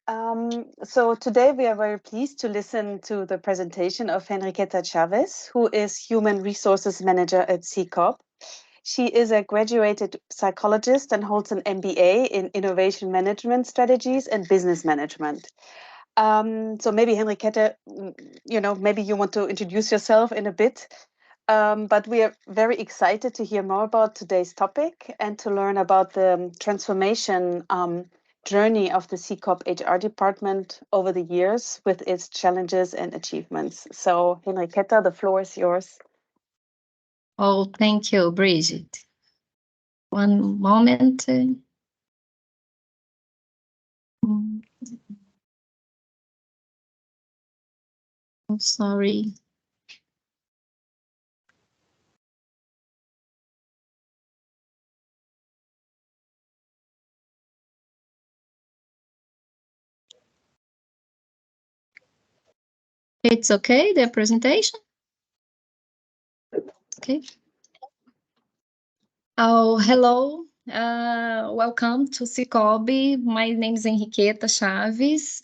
So today we are very pleased to listen to the presentation of Henriqueta Chaves, who is Human Resources Manager at CIBP. She is a graduated psychologist and holds an MBA in Innovation Management Strategies and Business Management. So maybe Henriqueta, maybe you want to introduce yourself in a bit. But we are very excited to hear more about today's topic and to learn about the transformation journey of the CIBP HR department over the years with its challenges and achievements. So Henriqueta, the floor is yours. Oh, thank you, Bridget. One moment. I'm sorry. It's okay, the presentation? Okay. Oh, hello. Welcome to CIBP. My name is Henriqueta Chaves.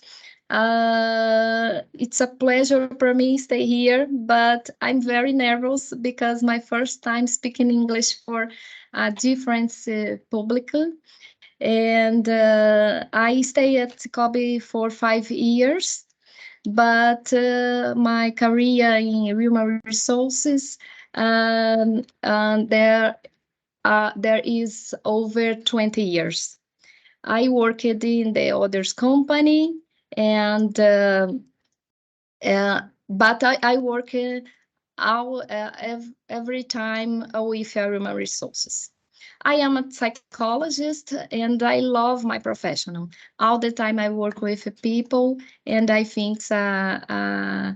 It's a pleasure for me to stay here, but I'm very nervous because my first time speaking English for a different public. And I stay at CIBP for 5 years, but my career in human resources, there is over 20 years. I worked in the others company, and but I work every time with human resources. I am a psychologist and I love my profession. All the time I work with people, and I think it's a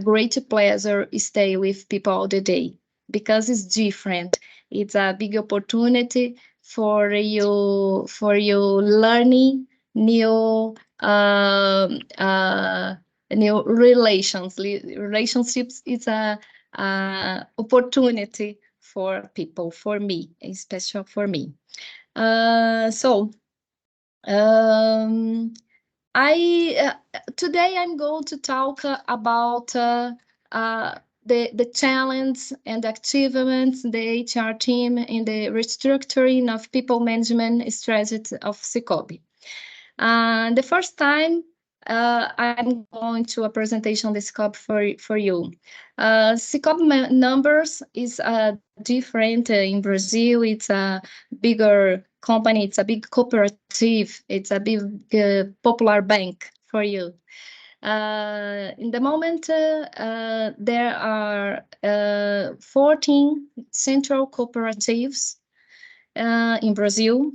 great pleasure to stay with people all the day because it's different. It's a big opportunity for you learning new new relationships. It's a opportunity for people, for me, especially for me. Today I'm going to talk about the challenge and achievements the HR team in the restructuring of people management strategy of CIBP. The first time I'm going to a presentation on the CIBP for you. CIBP numbers is different in Brazil. It's a bigger company. It's a big cooperative. It's a big popular bank for you. In the moment, there are 14 central cooperatives in Brazil.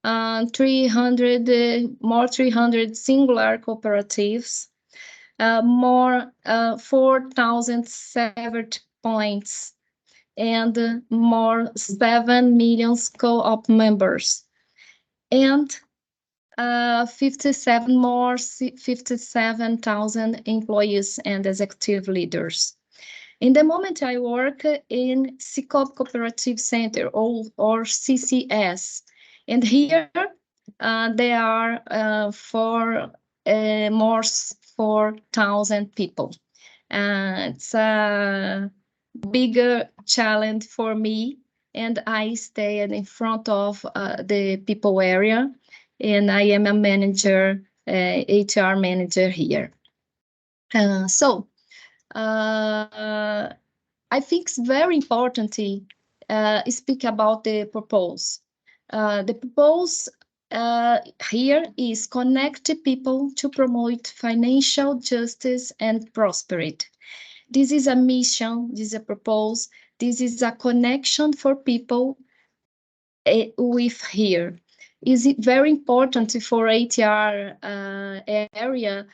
300 singular cooperatives, more 4,007 points, and more 7 million co-op members, and 57,000 employees and executive leaders. In the moment, I work in CIBP Cooperative Center, or CCS. And here there are more 4,000 people. It's a bigger challenge for me, and I stay in front of the people area, and I am a manager, HR manager here. I think it's very important to speak about the purpose. The purpose here is connect people to promote financial justice and prosperity. This is a mission, this is a purpose, this is a connection for people with here. Is it very important for HR area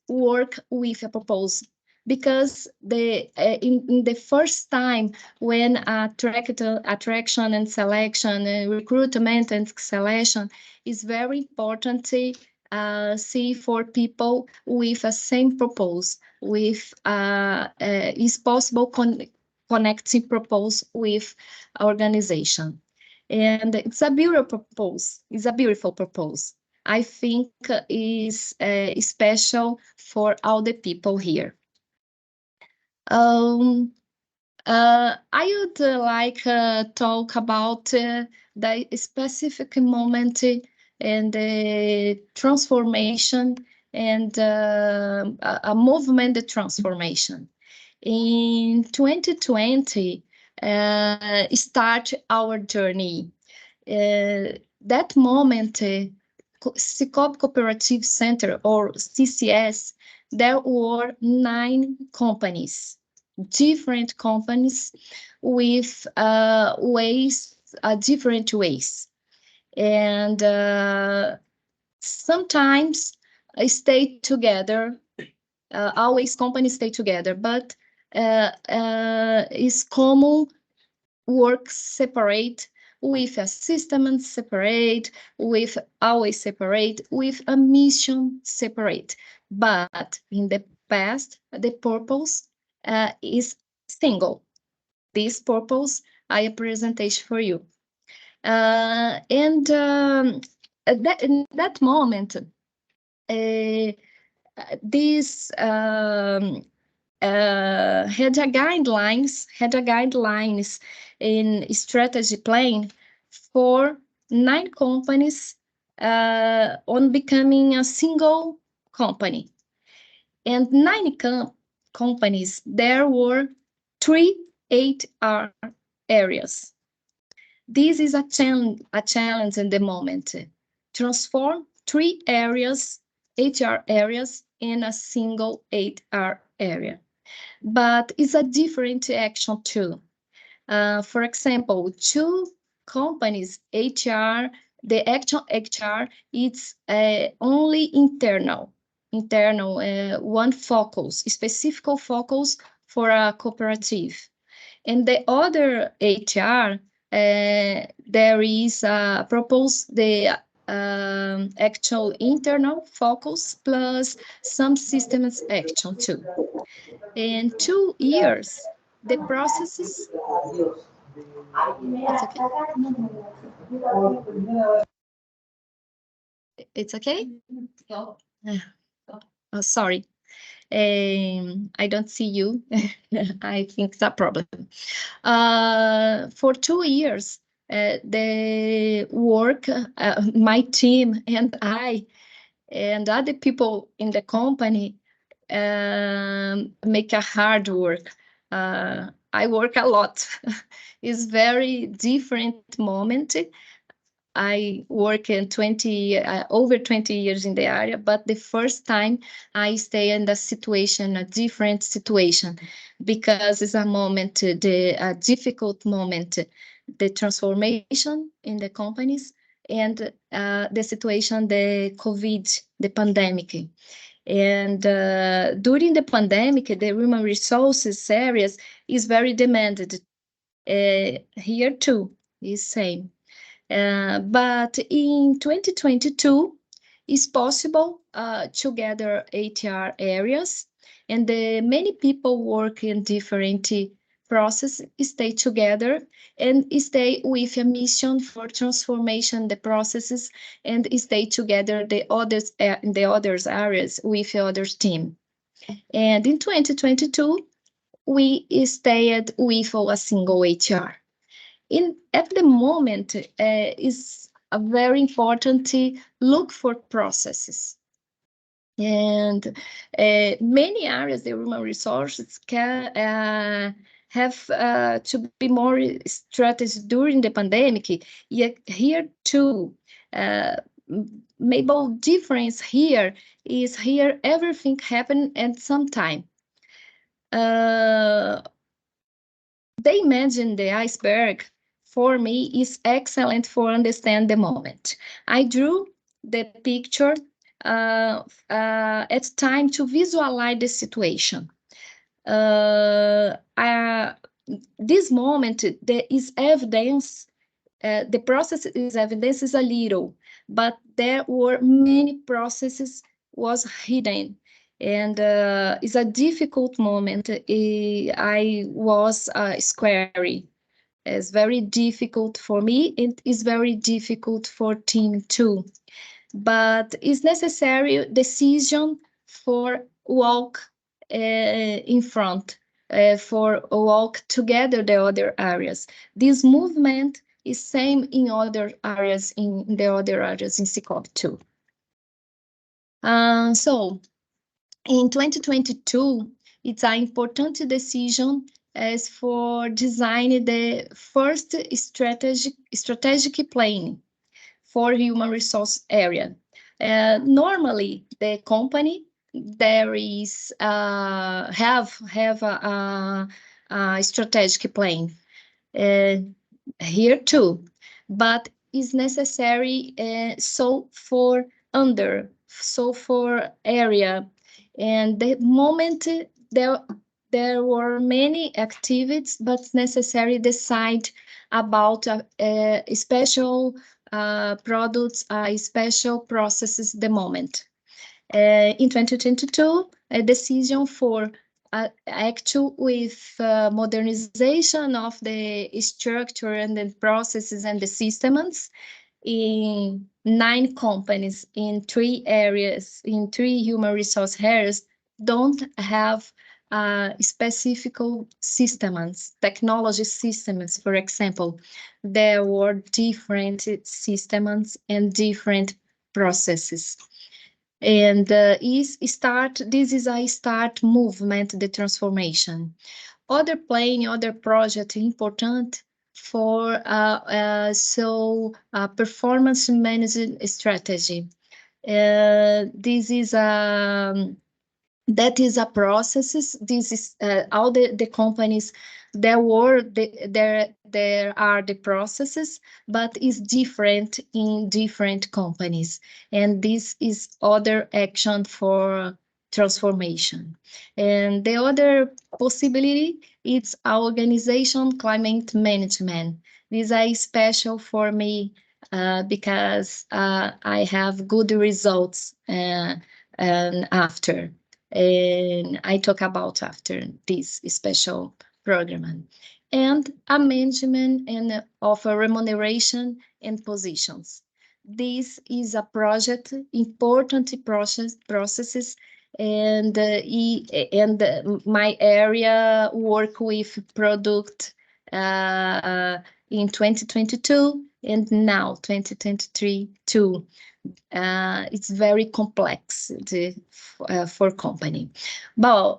work with a purpose? Because in the first time when attraction and selection, recruitment and selection is very important to see for people with a same purpose, with is possible connecting purpose with organization. And it's a beautiful purpose. It's a beautiful purpose. I think is special for all the people here. I would like talk about the specific moment and the transformation and a movement transformation. In 2020, start our journey. That moment, SICOOB Cooperative Center, or CCS, there were 9 companies, different companies with ways, different ways. And sometimes I stay together, always companies stay together, but it's common work separate, with a system separate, with always separate, with a mission separate. But in the past, the purpose is single. This purpose, I have a presentation for you. And in that moment, this had a guidelines in strategy plan for 9 companies on becoming a single company. And 9 companies, there were 3 HR areas. This is a challenge in the moment. Transform 3 areas, HR areas, in a single HR area. But it's a different action too. For example, 2 companies, HR, the actual HR, it's only internal, one focus, specific focus for a cooperative. And the other HR, there is a propose the actual internal focus plus some systems action too. In 2 years, the processes. It's okay. It's okay. Oh, sorry. I don't see you. I think it's a problem. For 2 years, the work, my team and I, and other people in the company make a hard work. I work a lot. It's very different moment. I work in over 20 years in the area, but the first time I stay in a different situation, because it's a moment, a difficult moment, the transformation in the companies and the situation, the COVID, the pandemic. And during the pandemic, the human resources areas is very demanded. Here too is same. But in 2022, it's possible to gather HR areas, and many people work in different processes, stay together and stay with a mission for transformation the processes, and stay together the others in the others areas with the others team. And in 2022, we stayed with a single HR. At the moment, is a very important to look for processes. And many areas, the human resources can have to be more strategic during the pandemic. Yet here too, maybe difference here is here everything happened at some time. They imagine the iceberg for me is excellent for understand the moment. I drew the picture at time to visualize the situation. This moment, there is evidence, the process is evidence is a little, but there were many processes was hidden. And it's a difficult moment. I was scary. It's very difficult for me. It is very difficult for team too. but it's necessary decision for walk in front, for walk together the other areas. This movement is same in other areas, in the other areas in SICOOB too. So in 2022, it's an important decision as for designing the first strategic plan for human resource area. Normally, the company there is have a strategic plan here too, but is necessary for area, and the moment there were many activities, but necessary decide about special products, special processes. The moment in 2022, a decision for actual with modernization of the structure and the processes and the systems in 9 companies in 3 areas, in 3 human resource areas, don't have specific systems, technology systems. For example, there were different systems and different processes. And this is a start movement, the transformation. Other plan, other project important for performance management strategy. This is that is a processes. This is all the companies. There are the processes, but is different in different companies, and this is other action for transformation. And the other possibility, it's organization climate management. This is special for me because I have good results and after. And I talk about after this special program. And a management and of a remuneration and positions. This is a project, important processes, and my area work with product in 2022 and now 2023 too. It's very complex for company. But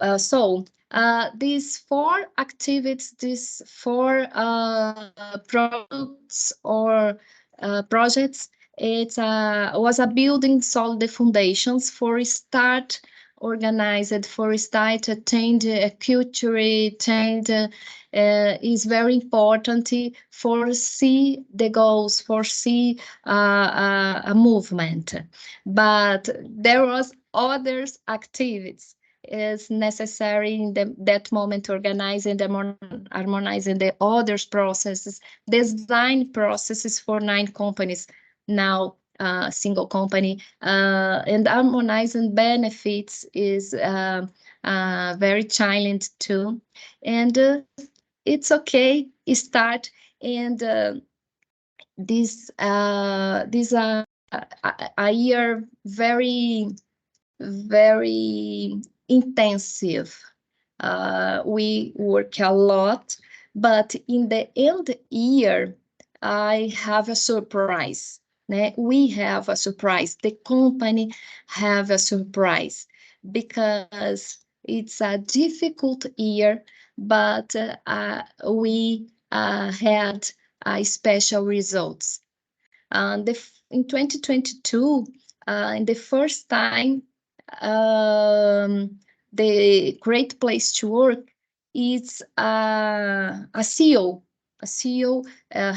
these 4 activities, these 4 products or projects, it was a building solid foundations for start organized, for start change culture, change is very important for see the goals, for see a movement. But there was others activities is necessary in that moment, organizing harmonizing the others processes, design processes for 9 companies now, single company, and harmonizing benefits is very challenging too. And it's okay, start, and this a year very intensive. We work a lot, but in the end year, I have a surprise. We have a surprise. The company have a surprise because it's a difficult year, but we had special results. In 2022, in the first time, the Great Place to Work is a CEO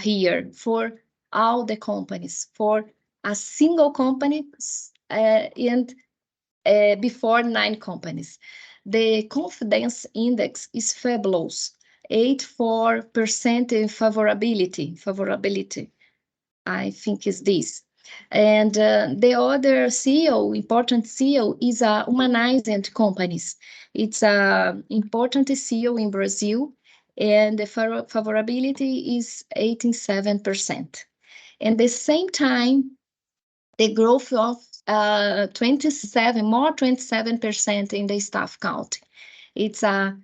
here for all the companies, for a single company and before 9 companies. The confidence index is fabulous, 84% in favorability. I think is this. And the other CEO, important CEO, is humanizing companies. It's a important CEO in Brazil, and the favorability is 87%. At the same time, the growth of 27% in the staff count. It's a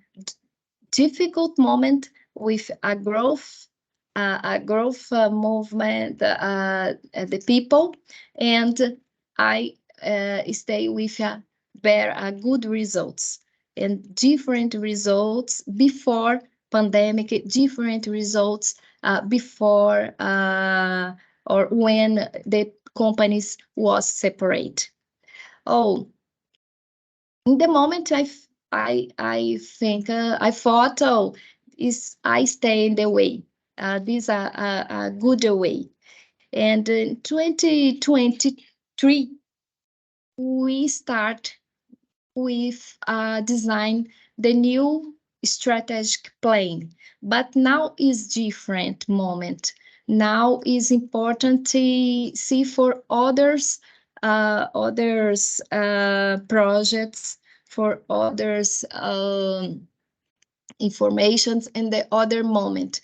difficult moment with a growth movement, the people, and I stay with very good results and different results before pandemic, different results before or when the companies was separate. Oh, in the moment I think I thought, oh, is I stay in the way. This a good way. And in 2023, we start with design the new strategic plan. But now is different moment. Now is important to see for others projects, for others informations in the other moment.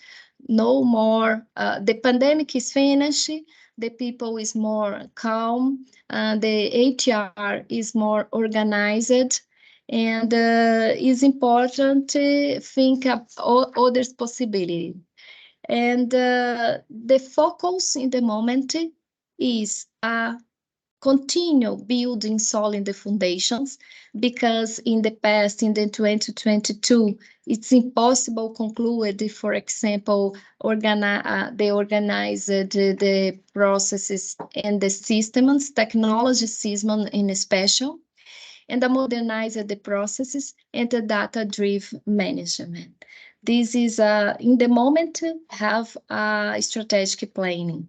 No more, the pandemic is finished, the people is more calm, the HR is more organized, and it's important to think of other possibilities. And the focus in the moment is continue building solid foundations, because in the past, in the 2022, it's impossible conclude, for example, they organized the processes and the systems, technology system in special, and modernize the processes and the data-driven management. This is, in the moment, have a strategic planning.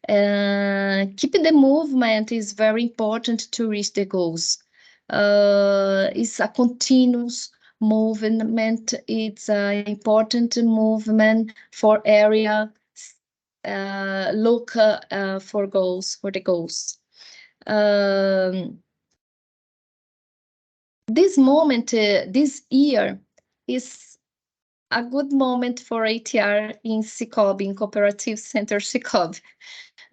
Keeping the movement is very important to reach the goals. It's a continuous movement. It's an important movement for area. Look for goals, for the goals. This moment, this year, is a good moment for ATR in SICOOB, in Cooperative Center SICOOB,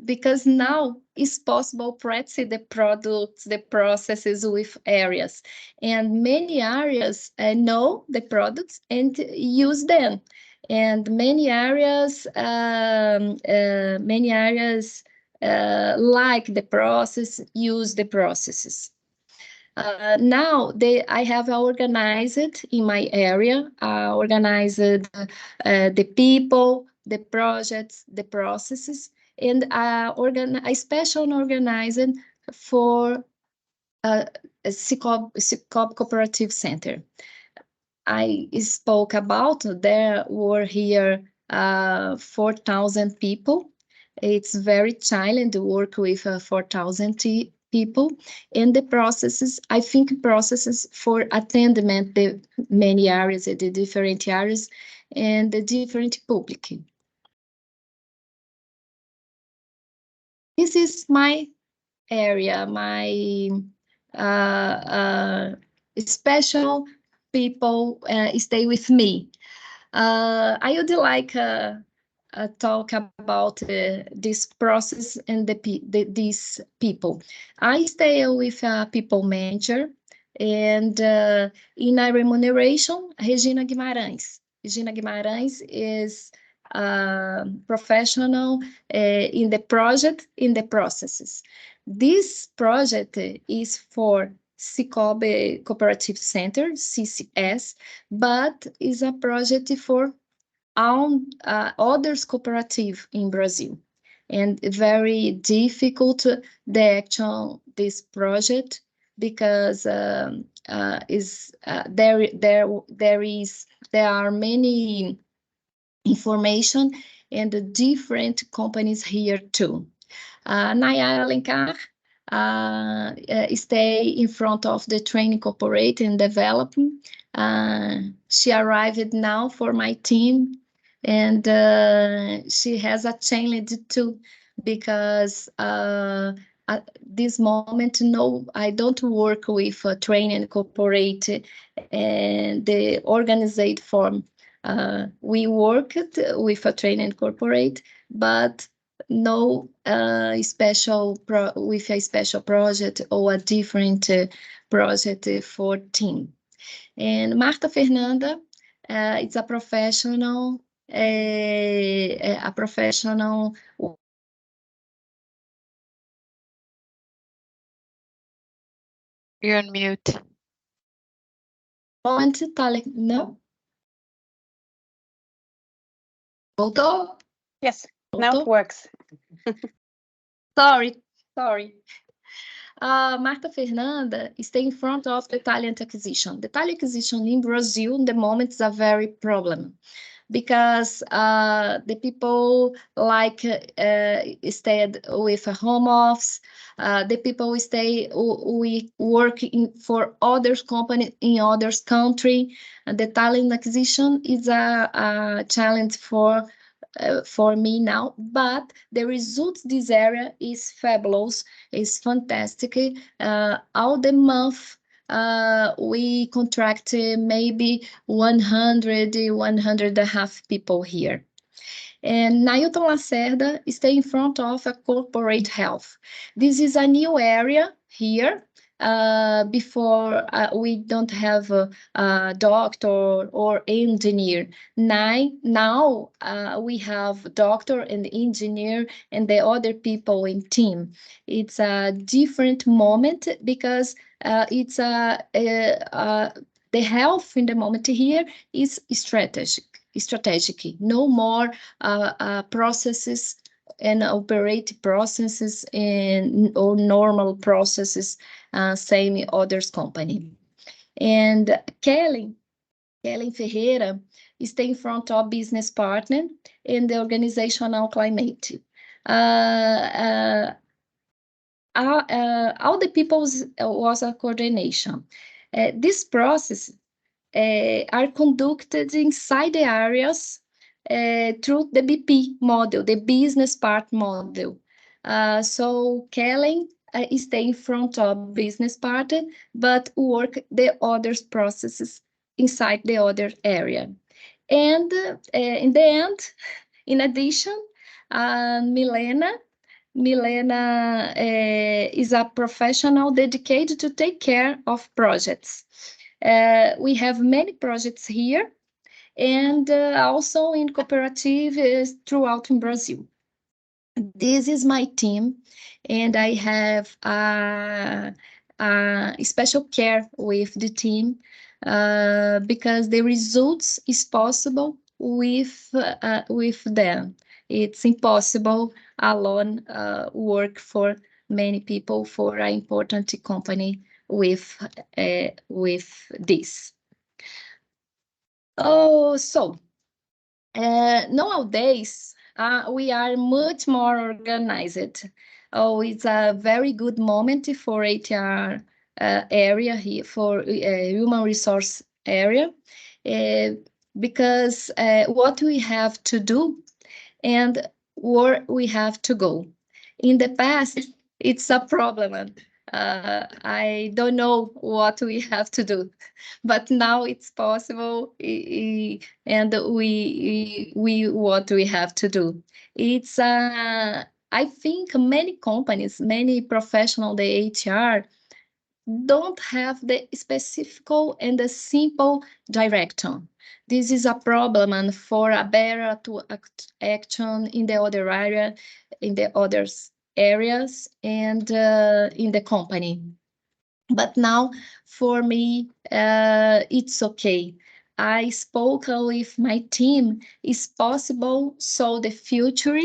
because now it's possible to practice the products, the processes with areas, and many areas know the products and use them, and many areas like the process, use the processes. Now I have organized in my area, organized the people, the projects, the processes, and I special organized for a SICOOB Cooperative Center. I spoke about, there were here 4,000 people. It's very challenging to work with 4,000 people. And the processes, I think processes for attainment, the many areas, the different areas, and the different public. This is my area, my special people stay with me. I would like talk about this process and these people. I stay with a people manager, and in a remuneration, Regina Guimarães. Regina Guimarães is professional in the project, in the processes. This project is for SICOOB Cooperative Center, CCS, but is a project for others cooperative in Brazil. And very difficult the actual this project, because there are many information and different companies here too. Nayara Alencar stay in front of the training, corporate, and development. She arrived now for my team, and she has a challenge too, because at this moment, no, I don't work with training, corporate, and the organized form. We worked with a training corporate, but no special with a special project or a different project for team. And Marta Fernanda is a professional, a professional. You're on mute. Moment, não? Voltou? Yes, now it works. Sorry. Marta Fernanda stay in front of the talent acquisition. The talent acquisition in Brazil, in the moment, is a very problem because the people like stayed with a home office. The people we work for other companies in other country. The talent acquisition is a challenge for me now, but the results this area is fabulous, is fantastic. All the month we contract maybe 100 and a half people here. And Nailton Lacerda stay in front of a corporate health. This is a new area here. Before we don't have a doctor or engineer. Now we have doctor and engineer and the other people in team. It's a different moment because it's the health in the moment here is strategic. No more processes and operate processes or normal processes, same in others company. And Kelly Ferreira stay in front of business partner in the organizational climate. All the people was a coordination. This process are conducted inside the areas through the BP model, the business part model. So Kellen stay in front of business part, but work the other processes inside the other area. And in the end, in addition, Milena is a professional dedicated to take care of projects. We have many projects here and also in cooperatives throughout in Brazil. This is my team, and I have special care with the team because the results is possible with them. It's impossible alone work for many people for an important company with this. Oh, so nowadays we are much more organized. Oh, it's a very good moment for HR area here, for human resource area, because what we have to do and where we have to go. In the past, it's a problem. I don't know what we have to do, but now it's possible, and we what we have to do. It's I think many companies, many professional, the HR don't have the specific and the simple direction. This is a problem, and for a better to action in the other area, in the other areas, and in the company. But now, for me, it's okay. I spoke with my team. It's possible, so the future,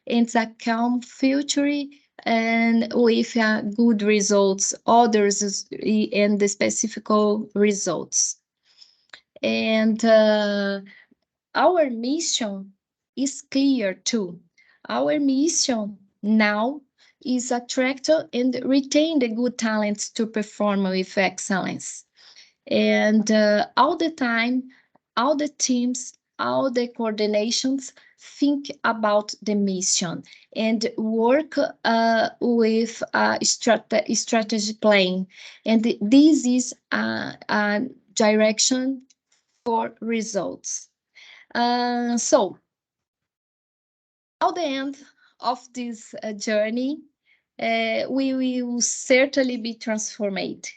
it's a calm future and with good results, others and the specific results. And our mission is clear too. Our mission now is attract and retain the good talents to perform with excellence. And all the time, all the teams, all the coordinations think about the mission and work with a strategy plan. And this is a direction for results. So, at the end of this journey, we will certainly be transformed.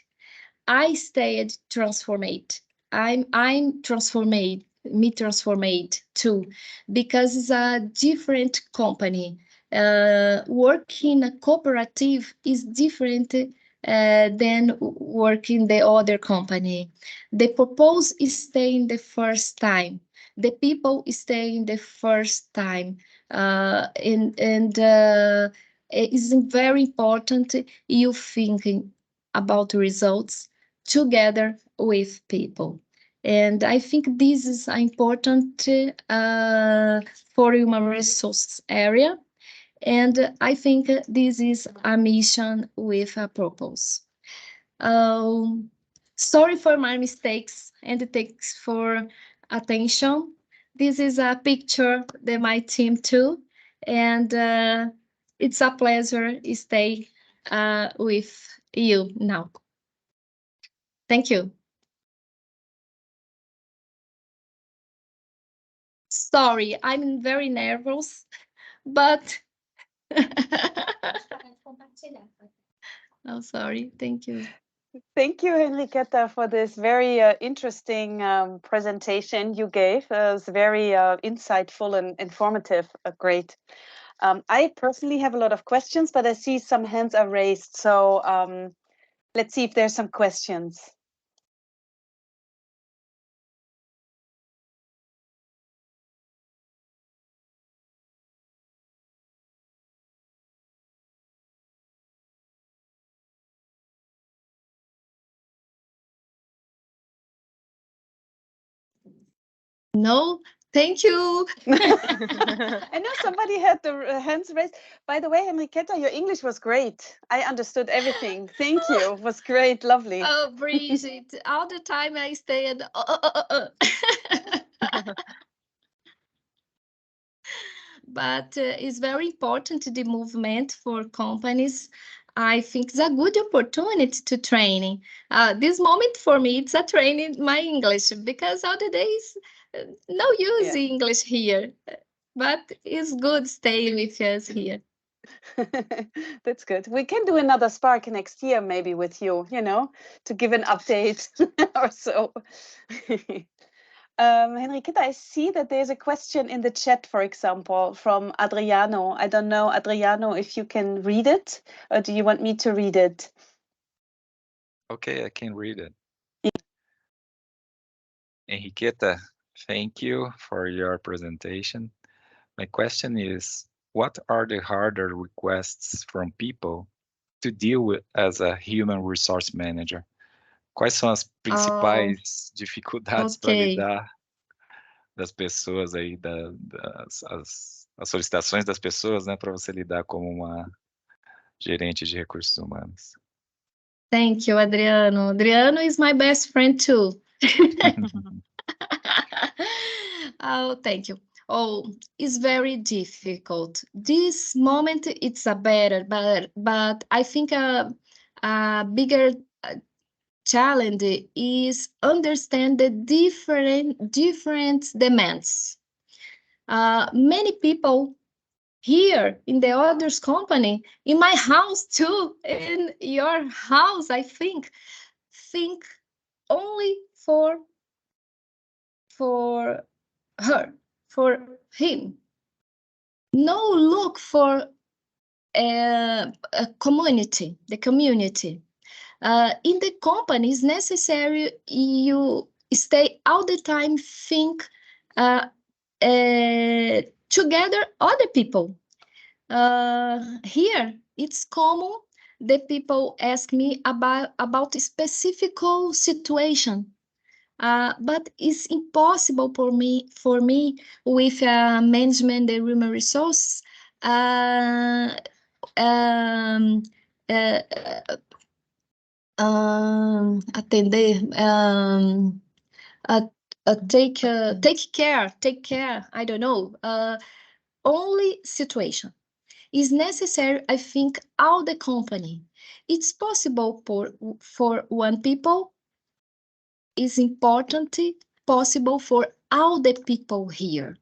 I stayed transformed. I'm transformed, me transformed too, because it's a different company. Working a cooperative is different than working the other company. The purpose is staying the first time. The people staying the first time, and it is very important you thinking about results together with people. And I think this is important for human resources area. And I think this is a mission with a purpose. Sorry for my mistakes and thanks for attention. This is a picture that my team too. And it's a pleasure to stay with you now. Thank you. Sorry, I'm very nervous, but oh, sorry. Thank you. Thank you, Henriqueta, for this very interesting presentation you gave. It was very insightful and informative. Great. I personally have a lot of questions, but I see some hands are raised. So let's see if there's some questions. No, thank you. I know somebody had the hands raised. By the way, Henriqueta, your English was great. I understood everything. Thank you. It was great. Lovely. Oh, Bridget, all the time I stay at But it's very important, the movement for companies. I think it's a good opportunity to training. This moment for me, it's a training my English because all the days no use English here. But it's good staying with us here. That's good. We can do another Spark next year, maybe with you, to give an update or so. Henriqueta, I see that there's a question in the chat, for example, from Adriano. I don't know, Adriano, if you can read it, or do you want me to read it? Okay, I can read it. Henriqueta, thank you for your presentation. My question is, what are the harder requests from people to deal with as a human resource manager? Quais são as principais dificuldades para lidar das pessoas aí, as solicitações das pessoas, né, para você lidar como uma gerente de recursos humanos? Thank you, Adriano. Adriano is my best friend too. Oh, thank you. Oh, it's very difficult. This moment, it's a better, but I think a bigger challenge is understand the different demands. Many people here in the others company, in my house too, in your house, I think only for her, for him. No look for a community, the community. In the company, it's necessary you stay all the time think together other people. Here, it's common that people ask me about a specific situation. But it's impossible for me with management and human resources atender, take care. I don't know. Only situation is necessary. I think all the company. It's possible for one people. Is important, possible for all the people here.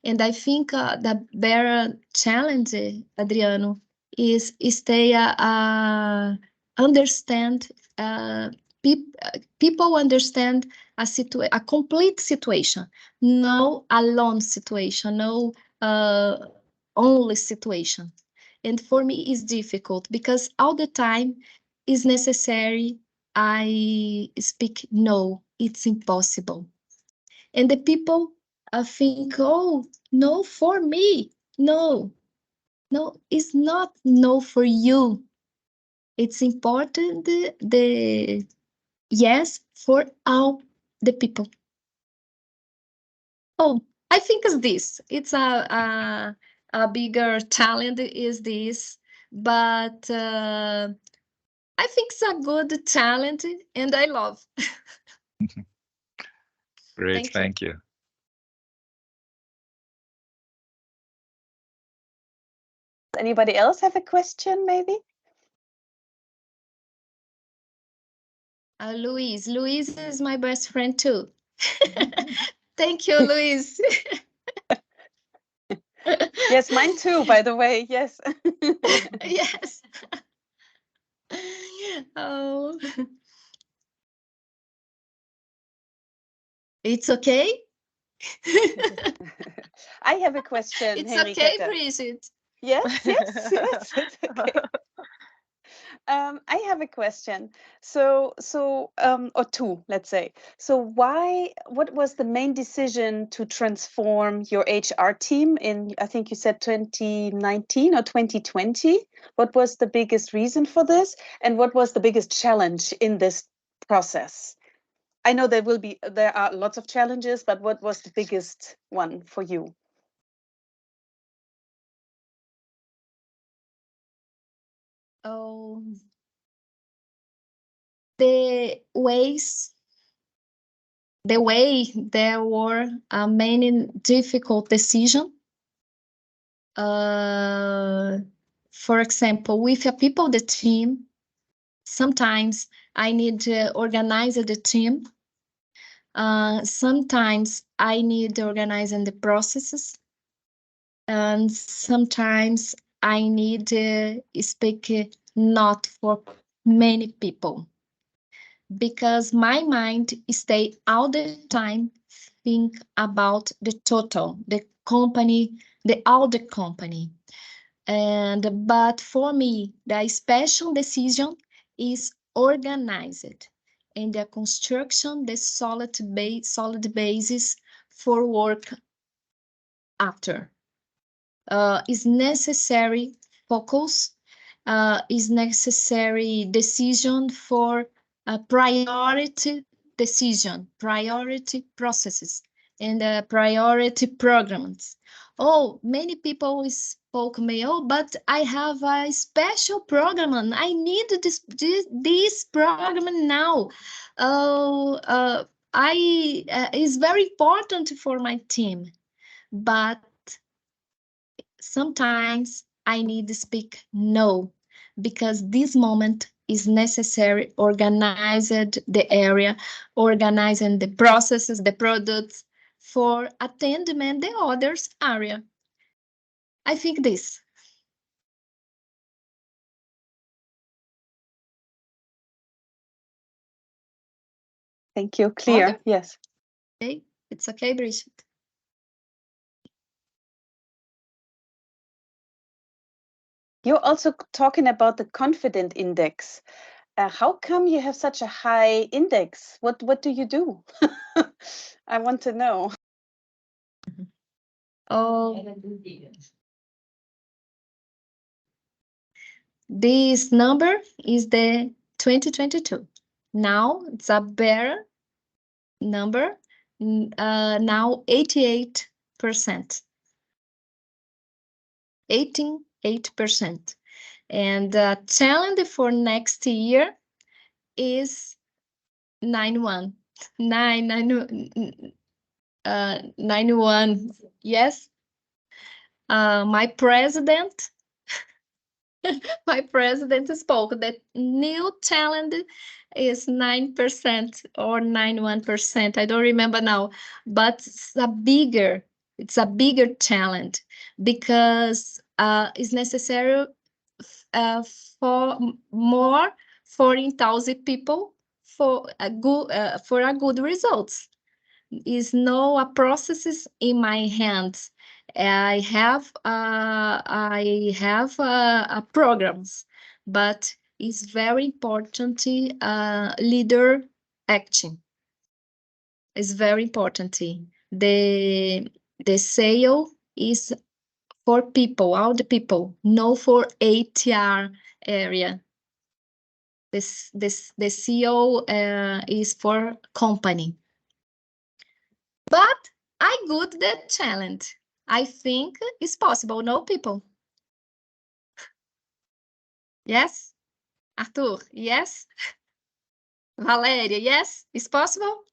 And I think the better challenge, Adriano, is stay understand people understand a complete situation, no alone situation, no only situation. And for me, it's difficult because all the time is necessary. I speak no, it's impossible. And the people think, oh, no for me. No, no, it's not no for you. It's important the yes for all the people. Oh, I think it's this. It's a bigger talent is this, but I think it's a good talent and I love. Great, Thank you. thank you. Anybody else have a question, maybe? Luis is my best friend too. Thank you, Luis. Yes, mine too, by the way. Yes. Yes. Oh, it's okay. I have a question, It's okay, Henriqueta. Bridget. Yes, yes, yes, it's okay. I have a question. So, or two, let's say. So, what was the main decision to transform your HR team in, I think you said 2019 or 2020? What was the biggest reason for this? And what was the biggest challenge in this process? I know there are lots of challenges, but what was the biggest one for you? Oh, the ways, the way there were many difficult decisions. For example, with a people, the team, sometimes I need to organize the team. Sometimes I need to organize in the processes. And sometimes I need to speak not for many people. Because my mind stay all the time think about the total, the company, all the company. But for me, the special decision is organized and the construction, the solid basis for work after. Is necessary focus, is necessary decision for a priority decision, priority processes, and priority programs. Oh, many people spoke me, oh, but I have a special program and I need this program now. Oh, I is very important for my team, but sometimes I need to speak no, because this moment is necessary, organized the area, organizing the processes, the products for attendment the others area. I think this. Thank you. Clear. Other? Yes. Okay, it's okay, Bridget. You're also talking about the confident index. How come you have such a high index? What do you do? I want to know. Oh, this number is the 2022. Now it's a better number. Now 88%. 88%. And the challenge for next year is 91. 91. Yes. My president spoke that new challenge is 9% or 91%. I don't remember now, but it's a bigger It's a bigger challenge because it's necessary for more 14,000 people for a good results. Is no a processes in my hands. I have programs, but it's very important leader action. It's very important. The sale is for people, all the people, no for HR area. The CEO is for company. But I good the challenge. I think it's possible, no, people? Yes? Arthur, yes? Valeria, yes? It's possible?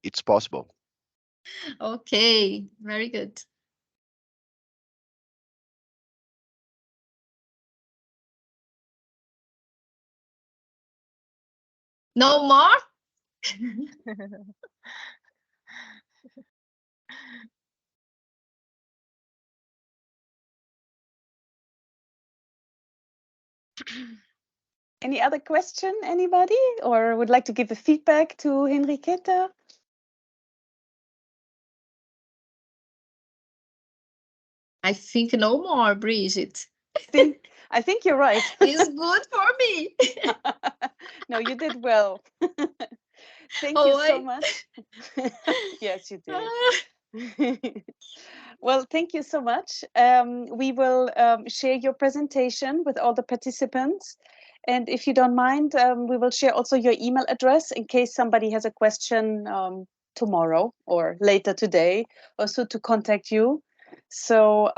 It's possible. Okay, very good. No more? Any other question, anybody? Or would like to give a feedback to Henriqueta? I think no more, Bridget. I think you're right. It's good for me. No, you did well. Thank you so much. Yes, you did. Well, thank you so much. We will share your presentation with all the participants. And if you don't mind, we will share also your email address in case somebody has a question tomorrow or later today or so to contact you. So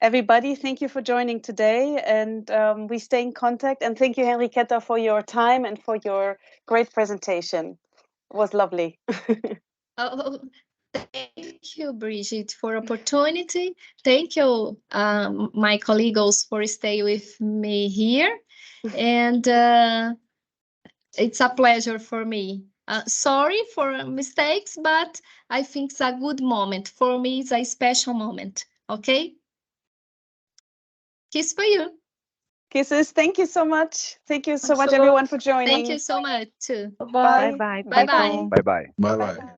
everybody, thank you for joining today, and we stay in contact. And thank you, Henriqueta, for your time and for your great presentation. It was lovely. Oh, thank you, Bridget, for opportunity. Thank you, my colleagues, for staying with me here. And it's a pleasure for me. Sorry for mistakes, but I think it's a good moment. For me, it's a special moment. Okay? Kiss for you. Kisses. Thank you so much. Thank you so much, everyone, for joining. Thank you so much, too. Bye. Bye bye. Bye-bye. Bye-bye. Bye bye.